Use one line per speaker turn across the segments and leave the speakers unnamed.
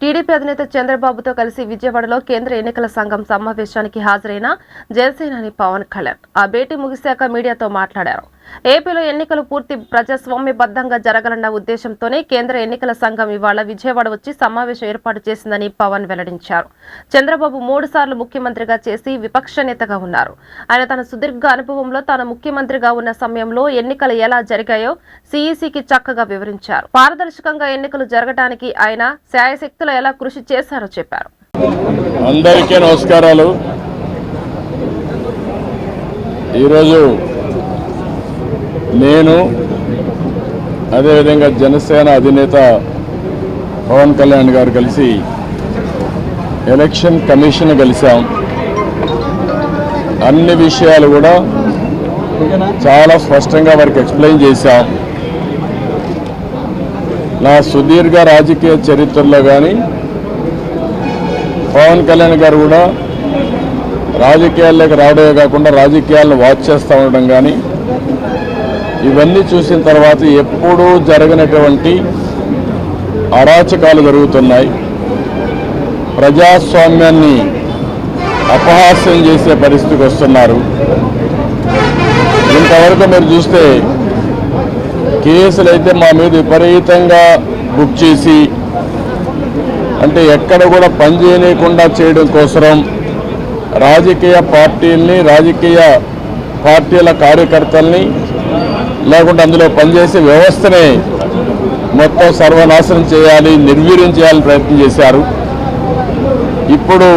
TDP అధినేత చంద్రబాబుతో కలిసి విజయవాడలో కేంద్ర ఎన్నికల సంఘం సమావేశానికి హాజరైన జనసేనాని పవన్ కళ్యాణ్ ఆ భేటీ ముగిశాక మీడియాతో మాట్లాడారు. ఏపీలో ఎన్నికలు పూర్తి ప్రజాస్వామ్యబద్ధంగా జరగాలన్న ఉద్దేశంతోనే కేంద్ర ఎన్నికల సంఘం ఇవాళ విజయవాడ వచ్చి సమావేశం ఏర్పాటు చేసిందని పవన్ వెల్లడించారు. చంద్రబాబు 3 సార్లు ముఖ్యమంత్రిగా చేసి విపక్ష నేతగా ఉన్నారు. ఆయన తన సుదీర్ఘ అనుభవంలో తాను ముఖ్యమంత్రిగా ఉన్న సమయంలో ఎన్నికలు ఎలా జరిగాయో సీఈసీకి చక్కగా వివరించారు. పారదర్శకంగా ఎన్నికలు జరగడానికి ఆయన శాయశక్తులు ఎలా కృషి చేశారో చెప్పారు.
అందరికీ నమస్కారాలు. ఈరోజు నేను అదేవిధంగా జనసేన అధినేత పవన్ కళ్యాణ్ గారు కలిసి ఎలక్షన్ కమిషన్ కలిసాం. అన్ని విషయాలు కూడా చాలా స్పష్టంగా వారికి ఎక్స్ప్లెయిన్ చేశాం. నా సుదీర్ఘ రాజకీయ చరిత్రలో కానీ పవన్ కళ్యాణ్ గారు కూడా రాజకీయాల్లోకి రావడమే కాకుండా రాజకీయాలను వాచ్ చేస్తూ ఉండడం కానీ ఇవన్నీ చూసిన తర్వాత ఎప్పుడూ జరగనటువంటి అరాచకాలు జరుగుతున్నాయి. ప్రజాస్వామ్యాన్ని అపహాస్యం చేసే పరిస్థితికి వస్తున్నారు. ఇంతవరకు మీరు చూస్తే కేసులు అయితే మా మీద విపరీతంగా బుక్ చేసి అంటే ఎక్కడ కూడా పనిచేయకుండా చేయడం కోసం రాజకీయ పార్టీల్ని రాజకీయ పార్టీల కార్యకర్తల్ని లేకుంటే అందులో పనిచేసే వ్యవస్థనే మొత్తం సర్వనాశనం చేయాలి, నిర్వీర్యం చేయాలని ప్రయత్నం చేశారు. ఇప్పుడు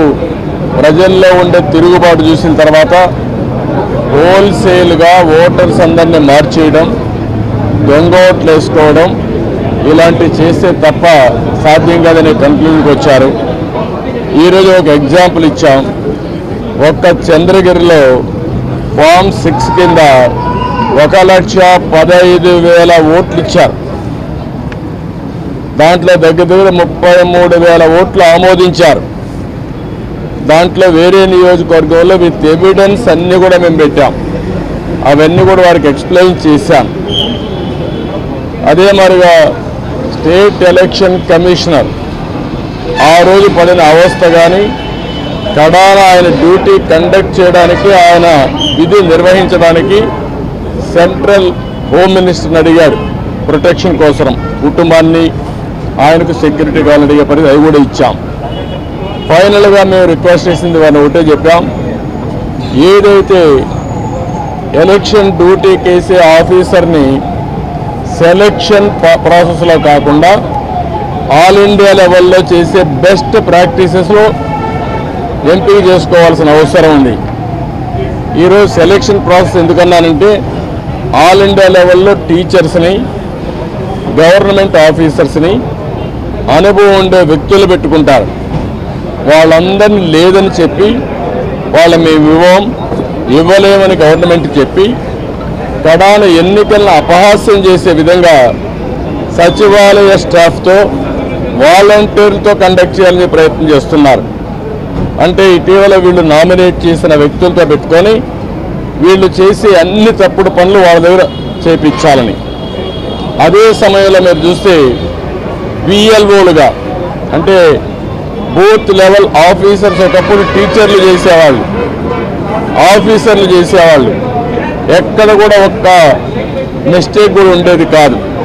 ప్రజల్లో ఉండే తిరుగుబాటు చూసిన తర్వాత హోల్సేల్గా ఓటర్స్ అందరినీ మార్చేయడం, దొంగ ఓట్లు వేసుకోవడం ఇలాంటివి చేస్తే తప్ప సాధ్యం కాదని కన్క్లూజన్కి వచ్చారు. ఈరోజు ఒక ఎగ్జాంపుల్ ఇచ్చాం. ఒక్క చంద్రగిరిలో ఫామ్ 6 కింద 1,15,000 ఓట్లు ఇచ్చారు. దాంట్లో దగ్గర 33,000 ఓట్లు ఆమోదించారు. దాంట్లో వేరే నియోజకవర్గంలో విత్ ఎవిడెన్స్ అన్నీ కూడా మేము పెట్టాం. అవన్నీ కూడా వారికి ఎక్స్ప్లెయిన్ చేశాం. అదే మరిగా స్టేట్ ఎలక్షన్ కమిషనర్ ఆ రోజు పడిన అవస్థ కానీ కడాన ఆయన డ్యూటీ కండక్ట్ చేయడానికి ఆయన విధి నిర్వహించడానికి సెంట్రల్ హోమ్ మినిస్టర్ని అడిగాడు ప్రొటెక్షన్ కోసం. కుటుంబాన్ని ఆయనకు సెక్యూరిటీ కావాలని అడిగే పరిస్థితి అవి కూడా ఇచ్చాం. ఫైనల్గా మేము రిక్వెస్ట్ చేసింది వారిని ఒకటే చెప్పాం. ఏదైతే ఎలక్షన్ డ్యూటీ కేసే ఆఫీసర్ని సెలక్షన్ ప్రాసెస్లో కాకుండా ఆల్ ఇండియా లెవెల్లో చేసే బెస్ట్ ప్రాక్టీసెస్లో ఎంపిక చేసుకోవాల్సిన అవసరం ఉంది. ఈరోజు సెలక్షన్ ప్రాసెస్ ఎందుకన్నానంటే ఆల్ ఇండియా లెవెల్లో టీచర్స్ని, గవర్నమెంట్ ఆఫీసర్స్ని, అనుభవం ఉండే వ్యక్తులు పెట్టుకుంటారు. వాళ్ళందరినీ లేదని చెప్పి వాళ్ళ మేము ఇవ్వలేమని గవర్నమెంట్ చెప్పి కడాన ఎన్నికలను అపహాస్యం చేసే విధంగా సచివాలయ స్టాఫ్తో వాలంటీర్లతో కండక్ట్ చేయాలని ప్రయత్నం చేస్తున్నారు. అంటే ఇటీవల వీళ్ళు నామినేట్ చేసిన వ్యక్తులతో పెట్టుకొని వీళ్ళు చేసే అన్ని తప్పుడు పనులు వాళ్ళ దగ్గర చేపించాలని. అదే సమయంలో మీరు చూస్తే విఎల్ఓలుగా అంటే బూత్ లెవెల్ ఆఫీసర్స్ ఒకప్పుడు టీచర్లు చేసేవాళ్ళు, ఆఫీసర్లు చేసేవాళ్ళు. ఎక్కడ కూడా ఒక్క మిస్టేక్ కూడా ఉండేది కాదు.